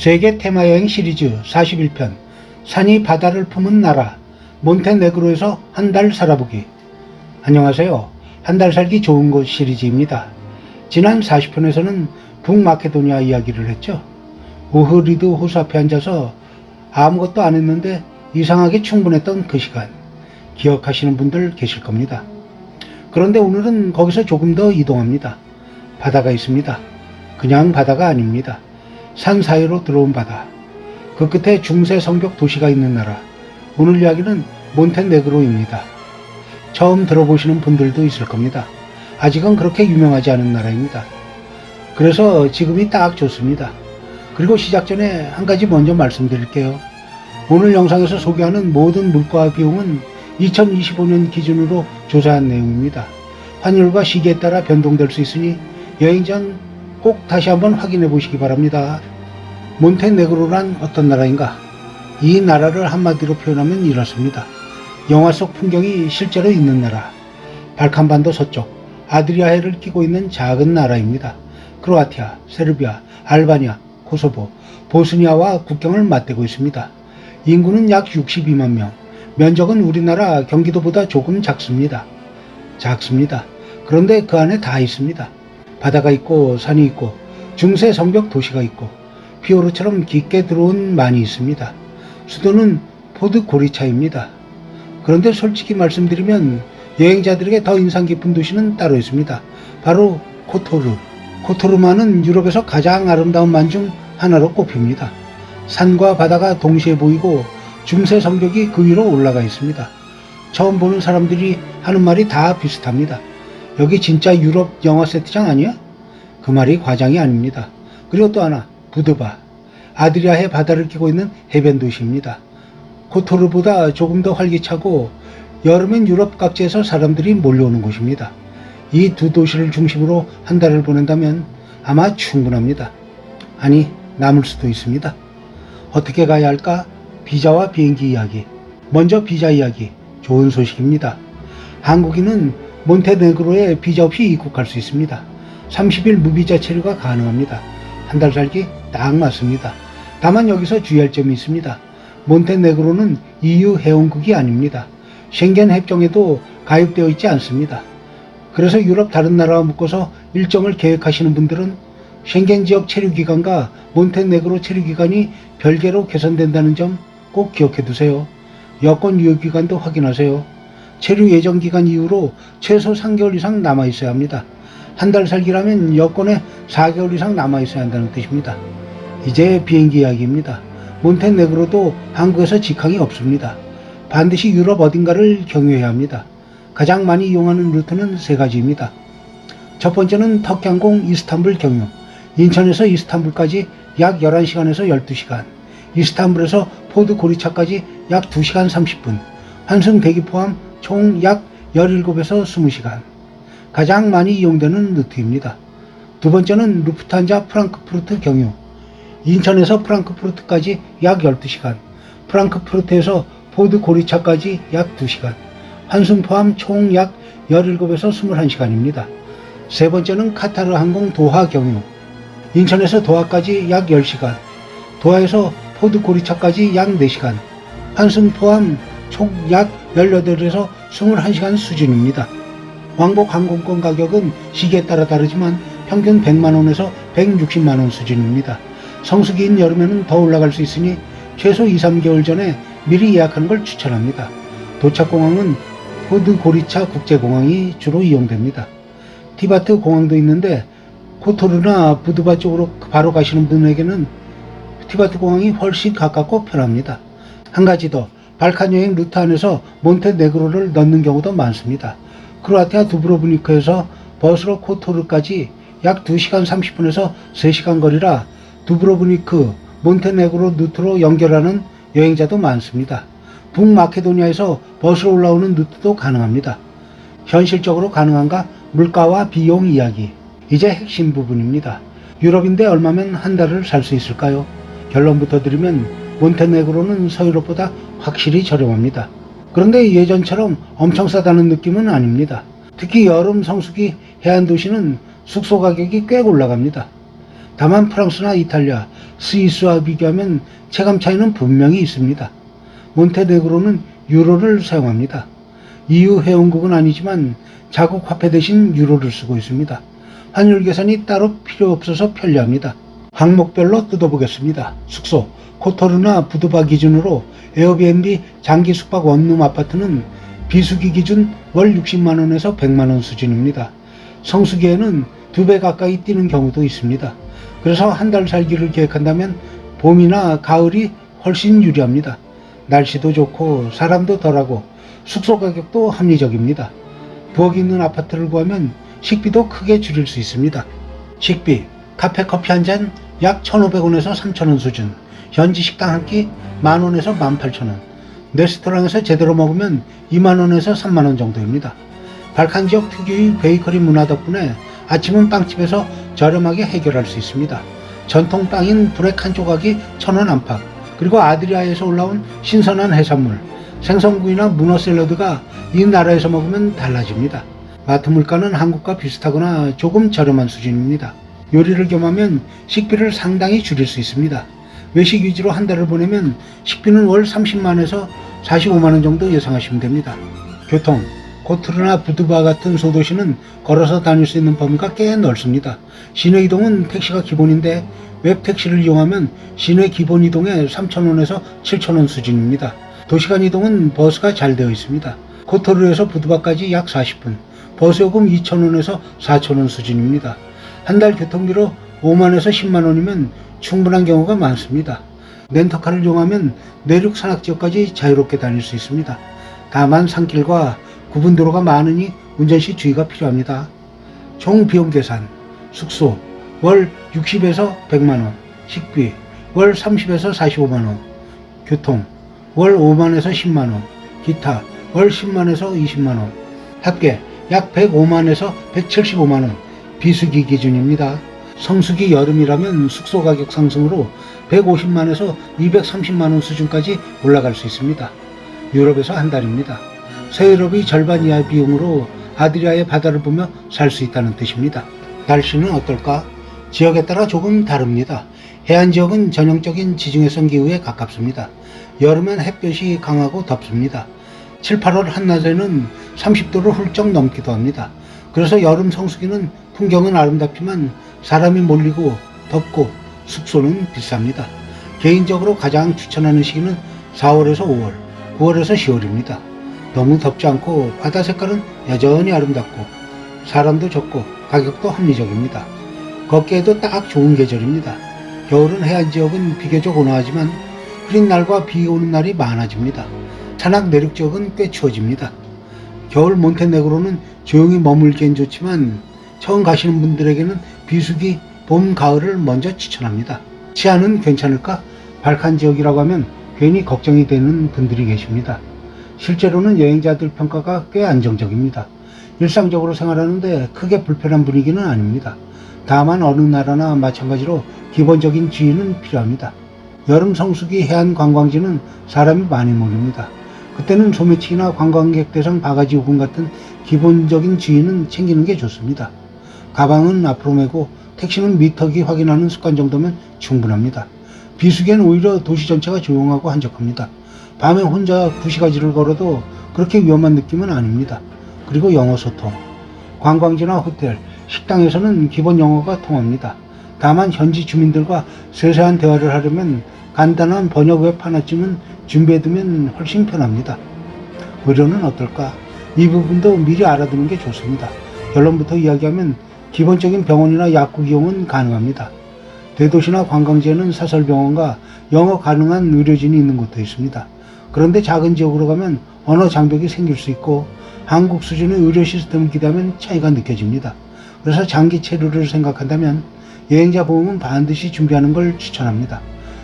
세계 테마여행 시리즈 41편 산이 바다를 품은 나라 몬테네그로에서 한 달 살아보기. 안녕하세요. 한 달 살기 좋은 곳 시리즈입니다. 지난 40편에서는 북마케도니아 이야기를 했죠. 오흐리드 호수 앞에 앉아서 아무것도 안 했는데 이상하게 충분했던 그 시간 기억하시는 분들 계실 겁니다. 그런데 오늘은 거기서 조금 더 이동합니다. 바다가 있습니다. 그냥 바다가 아닙니다. 산 사이로 들어온 바다. 그 끝에 중세 성벽 도시가 있는 나라. 오늘 이야기는 몬테네그로입니다. 처음 들어보시는 분들도 있을 겁니다. 아직은 그렇게 유명하지 않은 나라입니다. 그래서 지금이 딱 좋습니다. 그리고 시작 전에 한 가지 먼저 말씀드릴게요. 오늘 영상에서 소개하는 모든 물가와 비용은 2025년 기준으로 조사한 내용입니다. 환율과 시기에 따라 변동될 수 있으니 여행 전 꼭 다시 한번 확인해 보시기 바랍니다. 몬테네그로란 어떤 나라인가? 이 나라를 한마디로 표현하면 이렇습니다. 영화 속 풍경이 실제로 있는 나라. 발칸반도 서쪽 아드리아해를 끼고 있는 작은 나라입니다. 크로아티아, 세르비아, 알바니아, 코소보, 보스니아와 국경을 맞대고 있습니다. 인구는 약 62만 명. 면적은 우리나라 경기도보다 조금 작습니다. 그런데 그 안에 다 있습니다. 바다가 있고 산이 있고 중세 성벽 도시가 있고 피오르처럼 깊게 들어온 만이 있습니다. 수도는 포드고리차입니다. 그런데 솔직히 말씀드리면 여행자들에게 더 인상 깊은 도시는 따로 있습니다. 바로 코토르. 코토르만은 유럽에서 가장 아름다운 만 중 하나로 꼽힙니다. 산과 바다가 동시에 보이고 중세 성벽이 그 위로 올라가 있습니다. 처음 보는 사람들이 하는 말이 다 비슷합니다. 여기 진짜 유럽 영화 세트장 아니야? 그 말이 과장이 아닙니다. 그리고 또 하나, 부드바. 아드리아해 바다를 끼고 있는 해변 도시입니다. 코토르보다 조금 더 활기차고 여름엔 유럽 각지에서 사람들이 몰려오는 곳입니다. 이 두 도시를 중심으로 한 달을 보낸다면 아마 충분합니다. 아니, 남을 수도 있습니다. 어떻게 가야 할까? 비자와 비행기 이야기. 먼저 비자 이야기. 좋은 소식입니다. 한국인은 몬테네그로에 비자 없이 입국할 수 있습니다. 30일 무비자 체류가 가능합니다. 한 달 살기 딱 맞습니다. 다만 여기서 주의할 점이 있습니다. 몬테네그로는 EU 회원국이 아닙니다. 쉥겐 협정에도 가입되어 있지 않습니다. 그래서 유럽 다른 나라와 묶어서 일정을 계획하시는 분들은 쉥겐 지역 체류 기간과 몬테네그로 체류 기간이 별개로 개선된다는 점 꼭 기억해 두세요. 여권 유효 기간도 확인하세요. 체류 예정 기간 이후로 최소 3개월 이상 남아 있어야 합니다. 한 달 살기라면 여권에 4개월 이상 남아 있어야 한다는 뜻입니다. 이제 비행기 이야기입니다. 몬테네그로도 한국에서 직항이 없습니다. 반드시 유럽 어딘가를 경유해야 합니다. 가장 많이 이용하는 루트는 세 가지입니다. 첫 번째는 터키항공 이스탄불 경유. 인천에서 이스탄불까지 약 11시간에서 12시간. 이스탄불에서 포드고리차까지 약 2시간 30분. 환승 대기 포함 총 약 17에서 20시간. 가장 많이 이용되는 루트입니다. 두 번째는 루프트한자 프랑크푸르트 경유. 인천에서 프랑크푸르트까지 약 12시간. 프랑크푸르트에서 포드고리차까지 약 2시간. 환승 포함 총 약 17에서 21시간입니다. 세 번째는 카타르 항공 도하 경유. 인천에서 도하까지 약 10시간. 도하에서 포드고리차까지 약 4시간. 환승 포함 총 약 18에서 21시간 수준입니다. 왕복 항공권 가격은 시기에 따라 다르지만 평균 100만원에서 160만원 수준입니다. 성수기인 여름에는 더 올라갈 수 있으니 최소 2-3개월 전에 미리 예약하는 걸 추천합니다. 도착공항은 포드고리차 국제공항이 주로 이용됩니다. 티바트 공항도 있는데 코토르나 부드바 쪽으로 바로 가시는 분에게는 티바트 공항이 훨씬 가깝고 편합니다. 한 가지 더, 발칸 여행 루트 안에서 몬테네그로를 넣는 경우도 많습니다. 크로아티아 두브로브니크에서 버스로 코토르까지 약 2시간 30분에서 3시간 거리라 두브로브니크, 몬테네그로 루트로 연결하는 여행자도 많습니다. 북마케도니아에서 버스로 올라오는 루트도 가능합니다. 현실적으로 가능한가? 물가와 비용 이야기. 이제 핵심 부분입니다. 유럽인데 얼마면 한 달을 살 수 있을까요? 결론부터 드리면 몬테네그로는 서유럽보다 확실히 저렴합니다. 그런데 예전처럼 엄청 싸다는 느낌은 아닙니다. 특히 여름 성수기 해안 도시는 숙소 가격이 꽤 올라갑니다. 다만 프랑스나 이탈리아, 스위스와 비교하면 체감 차이는 분명히 있습니다. 몬테네그로는 유로를 사용합니다. EU 회원국은 아니지만 자국 화폐 대신 유로를 쓰고 있습니다. 환율 계산이 따로 필요 없어서 편리합니다. 항목별로 뜯어보겠습니다. 숙소, 코토르나 부두바 기준으로 에어비앤비 장기 숙박 원룸 아파트는 비수기 기준 월 60만원에서 100만원 수준입니다. 성수기에는 2배 가까이 뛰는 경우도 있습니다. 그래서 한 달 살기를 계획한다면 봄이나 가을이 훨씬 유리합니다. 날씨도 좋고 사람도 덜하고 숙소 가격도 합리적입니다. 부엌이 있는 아파트를 구하면 식비도 크게 줄일 수 있습니다. 식비, 카페 커피 한 잔 약 1,500원에서 3,000원 수준, 현지 식당 한 끼 만원에서 18,000원, 레스토랑에서 제대로 먹으면 2만원에서 3만원 정도입니다. 발칸 지역 특유의 베이커리 문화 덕분에 아침은 빵집에서 저렴하게 해결할 수 있습니다. 전통 빵인 브렉 한 조각이 1,000원 안팎, 그리고 아드리아에서 올라온 신선한 해산물, 생선구이나 문어 샐러드가 이 나라에서 먹으면 달라집니다. 마트 물가는 한국과 비슷하거나 조금 저렴한 수준입니다. 요리를 겸하면 식비를 상당히 줄일 수 있습니다. 외식 위주로 한 달을 보내면 식비는 월 30만에서 45만원 정도 예상하시면 됩니다. 교통, 코트르나 부두바 같은 소도시는 걸어서 다닐 수 있는 범위가 꽤 넓습니다. 시내 이동은 택시가 기본인데 웹택시를 이용하면 시내 기본 이동에 3,000원에서 7,000원 수준입니다. 도시간 이동은 버스가 잘 되어 있습니다. 코토르에서 부두바까지 약 40분, 버스 요금 2,000원에서 4,000원 수준입니다. 한 달 교통비로 5만에서 10만원이면 충분한 경우가 많습니다. 렌터카를 이용하면 내륙 산악지역까지 자유롭게 다닐 수 있습니다. 다만 산길과 구분도로가 많으니 운전 시 주의가 필요합니다. 총 비용 계산, 숙소 월 60에서 100만원, 식비 월 30에서 45만원, 교통 월 5만에서 10만원, 기타 월 10만에서 20만원, 합계 약 105만에서 175만원, 비수기 기준입니다. 성수기 여름이라면 숙소 가격 상승으로 150만에서 230만원 수준까지 올라갈 수 있습니다. 유럽에서 한 달입니다. 서유럽이 절반 이하 비용으로 아드리아의 바다를 보며 살 수 있다는 뜻입니다. 날씨는 어떨까? 지역에 따라 조금 다릅니다. 해안 지역은 전형적인 지중해성 기후에 가깝습니다. 여름엔 햇볕이 강하고 덥습니다. 7, 8월 한낮에는 30도를 훌쩍 넘기도 합니다. 그래서 여름 성수기는 풍경은 아름답지만 사람이 몰리고 덥고 숙소는 비쌉니다. 개인적으로 가장 추천하는 시기는 4월에서 5월, 9월에서 10월입니다. 너무 덥지 않고 바다 색깔은 여전히 아름답고 사람도 적고 가격도 합리적입니다. 걷기에도 딱 좋은 계절입니다. 겨울은 해안 지역은 비교적 온화하지만 흐린 날과 비 오는 날이 많아집니다. 산악 내륙 지역은 꽤 추워집니다. 겨울 몬테네그로는 조용히 머물기엔 좋지만 처음 가시는 분들에게는 비수기 봄, 가을을 먼저 추천합니다. 치안은 괜찮을까? 발칸 지역이라고 하면 괜히 걱정이 되는 분들이 계십니다. 실제로는 여행자들 평가가 꽤 안정적입니다. 일상적으로 생활하는데 크게 불편한 분위기는 아닙니다. 다만 어느 나라나 마찬가지로 기본적인 주의는 필요합니다. 여름 성수기 해안 관광지는 사람이 많이 몰립니다. 그때는 소매치기나 관광객 대상 바가지 요금 같은 기본적인 주의는 챙기는 게 좋습니다. 가방은 앞으로 메고 택시는 미터기 확인하는 습관 정도면 충분합니다. 비수기엔 오히려 도시 전체가 조용하고 한적합니다. 밤에 혼자 2시간을 걸어도 그렇게 위험한 느낌은 아닙니다. 그리고 영어 소통. 관광지나 호텔, 식당에서는 기본 영어가 통합니다. 다만 현지 주민들과 세세한 대화를 하려면 간단한 번역 웹 하나쯤은 준비해두면 훨씬 편합니다. 의료는 어떨까? 이 부분도 미리 알아두는 게 좋습니다. 결론부터 이야기하면 기본적인 병원이나 약국 이용은 가능합니다. 대도시나 관광지에는 사설병원과 영어 가능한 의료진이 있는 곳도 있습니다. 그런데 작은 지역으로 가면 언어 장벽이 생길 수 있고 한국 수준의 의료 시스템을 기대하면 차이가 느껴집니다. 그래서 장기 체류를 생각한다면 여행자 보험은 반드시 준비하는 걸 추천합니다.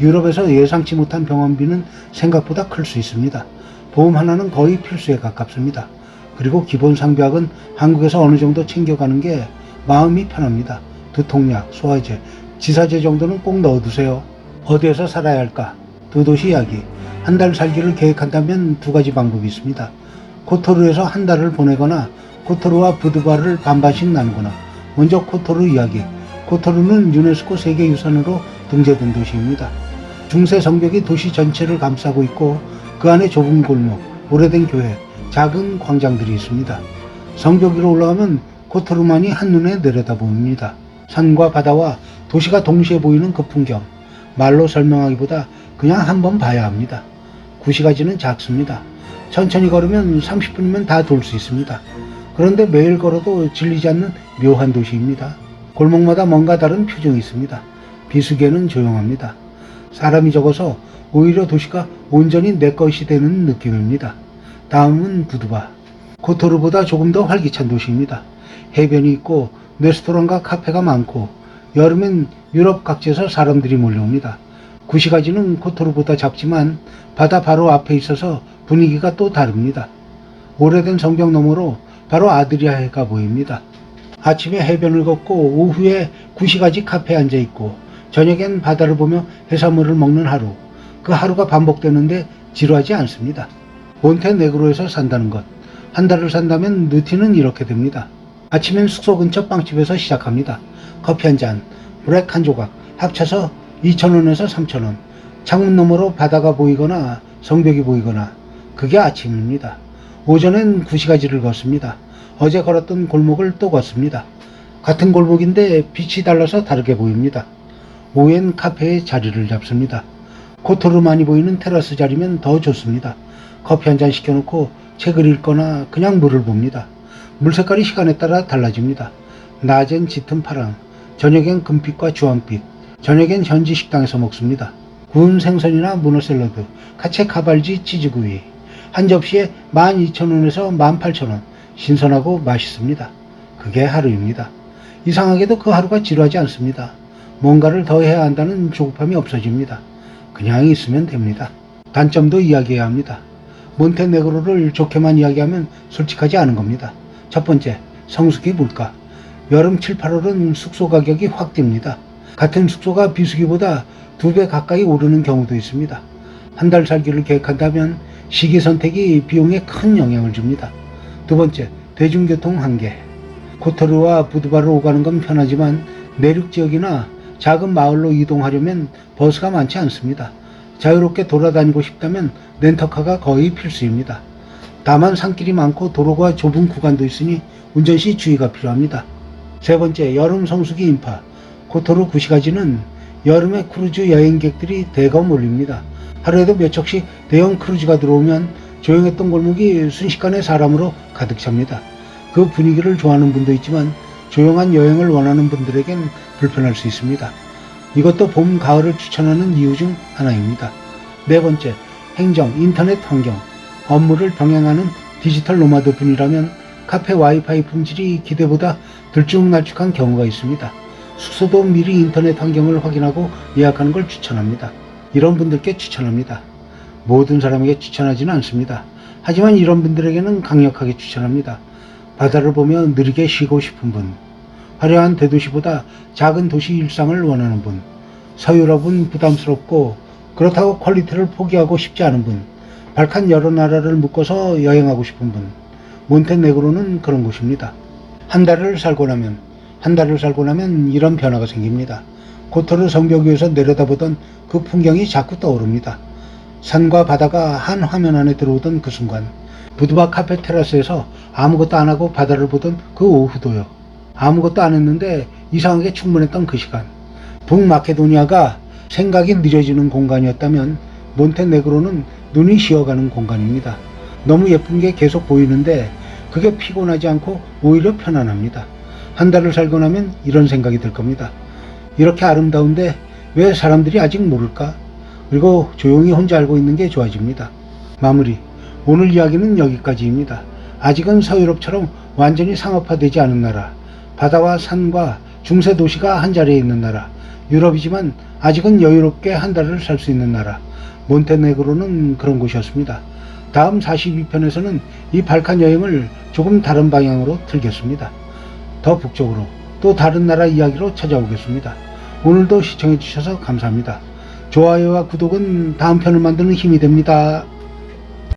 유럽에서 예상치 못한 병원비는 생각보다 클 수 있습니다. 보험 하나는 거의 필수에 가깝습니다. 그리고 기본 상비약은 한국에서 어느 정도 챙겨가는 게 마음이 편합니다. 두통약, 소화제, 지사제 정도는 꼭 넣어두세요. 어디에서 살아야 할까? 두 도시 이야기. 한 달 살기를 계획한다면 두 가지 방법이 있습니다. 코토르에서 한 달을 보내거나 코토르와 부두바를 반반씩 나누거나. 먼저 코토르 이야기. 코토르는 유네스코 세계유산으로 등재된 도시입니다. 중세 성벽이 도시 전체를 감싸고 있고 그 안에 좁은 골목, 오래된 교회, 작은 광장들이 있습니다. 성벽 위로 올라가면 코토르만이 한눈에 내려다 보입니다. 산과 바다와 도시가 동시에 보이는 그 풍경, 말로 설명하기보다 그냥 한번 봐야 합니다. 구시가지는 작습니다. 천천히 걸으면 30분이면 다 돌 수 있습니다. 그런데 매일 걸어도 질리지 않는 묘한 도시입니다. 골목마다 뭔가 다른 표정이 있습니다. 비수기에는 조용합니다. 사람이 적어서 오히려 도시가 온전히 내 것이 되는 느낌입니다. 다음은 부두바. 코토르보다 조금 더 활기찬 도시입니다. 해변이 있고 레스토랑과 카페가 많고 여름엔 유럽 각지에서 사람들이 몰려옵니다. 구시가지는 코토르보다 작지만 바다 바로 앞에 있어서 분위기가 또 다릅니다. 오래된 성벽 너머로 바로 아드리아해가 보입니다. 아침에 해변을 걷고 오후에 구시가지 카페에 앉아 있고 저녁엔 바다를 보며 해산물을 먹는 하루. 그 하루가 반복되는데 지루하지 않습니다. 몬테네그로에서 산다는 것. 한 달을 산다면 루틴은 이렇게 됩니다. 아침엔 숙소 근처 빵집에서 시작합니다. 커피 한 잔, 브렉 한 조각, 합쳐서 2,000원에서 3,000원. 창문 너머로 바다가 보이거나 성벽이 보이거나 그게 아침입니다. 오전엔 구시가지를 걷습니다. 어제 걸었던 골목을 또 걷습니다. 같은 골목인데 빛이 달라서 다르게 보입니다. 오후엔 카페에 자리를 잡습니다. 코토르만이 보이는 테라스 자리면 더 좋습니다. 커피 한 잔 시켜놓고 책을 읽거나 그냥 물을 봅니다. 물 색깔이 시간에 따라 달라집니다. 낮엔 짙은 파랑, 저녁엔 금빛과 주황빛, 저녁엔 현지 식당에서 먹습니다. 구운 생선이나 문어 샐러드, 카체 카발지 치즈구이, 한 접시에 12,000원에서 18,000원, 신선하고 맛있습니다. 그게 하루입니다. 이상하게도 그 하루가 지루하지 않습니다. 뭔가를 더 해야 한다는 조급함이 없어집니다. 그냥 있으면 됩니다. 단점도 이야기해야 합니다. 몬테네그로를 좋게만 이야기하면 솔직하지 않은 겁니다. 첫 번째, 성수기 물가. 여름 7, 8월은 숙소 가격이 확 뜁니다. 같은 숙소가 비수기보다 2배 가까이 오르는 경우도 있습니다. 한 달 살기를 계획한다면 시기 선택이 비용에 큰 영향을 줍니다. 두 번째, 대중교통 한계. 코토르와 부두바로 오가는 건 편하지만 내륙 지역이나 작은 마을로 이동하려면 버스가 많지 않습니다. 자유롭게 돌아다니고 싶다면 렌터카가 거의 필수입니다. 다만 산길이 많고 도로가 좁은 구간도 있으니 운전 시 주의가 필요합니다. 세 번째, 여름 성수기 인파. 코토르 구시가지는 여름에 크루즈 여행객들이 대거 몰립니다. 하루에도 몇 척씩 대형 크루즈가 들어오면 조용했던 골목이 순식간에 사람으로 가득 찹니다. 그 분위기를 좋아하는 분도 있지만 조용한 여행을 원하는 분들에겐 불편할 수 있습니다. 이것도 봄, 가을을 추천하는 이유 중 하나입니다. 네 번째, 행정, 인터넷 환경. 업무를 병행하는 디지털 노마드 분이라면 카페 와이파이 품질이 기대보다 들쭉날쭉한 경우가 있습니다. 숙소도 미리 인터넷 환경을 확인하고 예약하는 걸 추천합니다. 이런 분들께 추천합니다. 모든 사람에게 추천하지는 않습니다. 하지만 이런 분들에게는 강력하게 추천합니다. 바다를 보며 느리게 쉬고 싶은 분, 화려한 대도시보다 작은 도시 일상을 원하는 분, 서유럽은 부담스럽고 그렇다고 퀄리티를 포기하고 싶지 않은 분, 발칸 여러 나라를 묶어서 여행하고 싶은 분, 몬테네그로는 그런 곳입니다. 한 달을 살고 나면 이런 변화가 생깁니다. 코토르 성벽 위에서 내려다보던 그 풍경이 자꾸 떠오릅니다. 산과 바다가 한 화면 안에 들어오던 그 순간, 부두바 카페 테라스에서 아무것도 안 하고 바다를 보던 그 오후도요. 아무것도 안 했는데 이상하게 충분했던 그 시간. 북마케도니아가 생각이 느려지는 공간이었다면 몬테네그로는 눈이 쉬어가는 공간입니다. 너무 예쁜 게 계속 보이는데 그게 피곤하지 않고 오히려 편안합니다. 한 달을 살고 나면 이런 생각이 들 겁니다. 이렇게 아름다운데 왜 사람들이 아직 모를까? 그리고 조용히 혼자 알고 있는 게 좋아집니다. 마무리. 오늘 이야기는 여기까지입니다. 아직은 서유럽처럼 완전히 상업화되지 않은 나라, 바다와 산과 중세 도시가 한자리에 있는 나라, 유럽이지만 아직은 여유롭게 한 달을 살 수 있는 나라, 몬테네그로는 그런 곳이었습니다. 다음 42편에서는 이 발칸 여행을 조금 다른 방향으로 틀겠습니다. 더 북쪽으로 또 다른 나라 이야기로 찾아오겠습니다. 오늘도 시청해주셔서 감사합니다. 좋아요와 구독은 다음 편을 만드는 힘이 됩니다.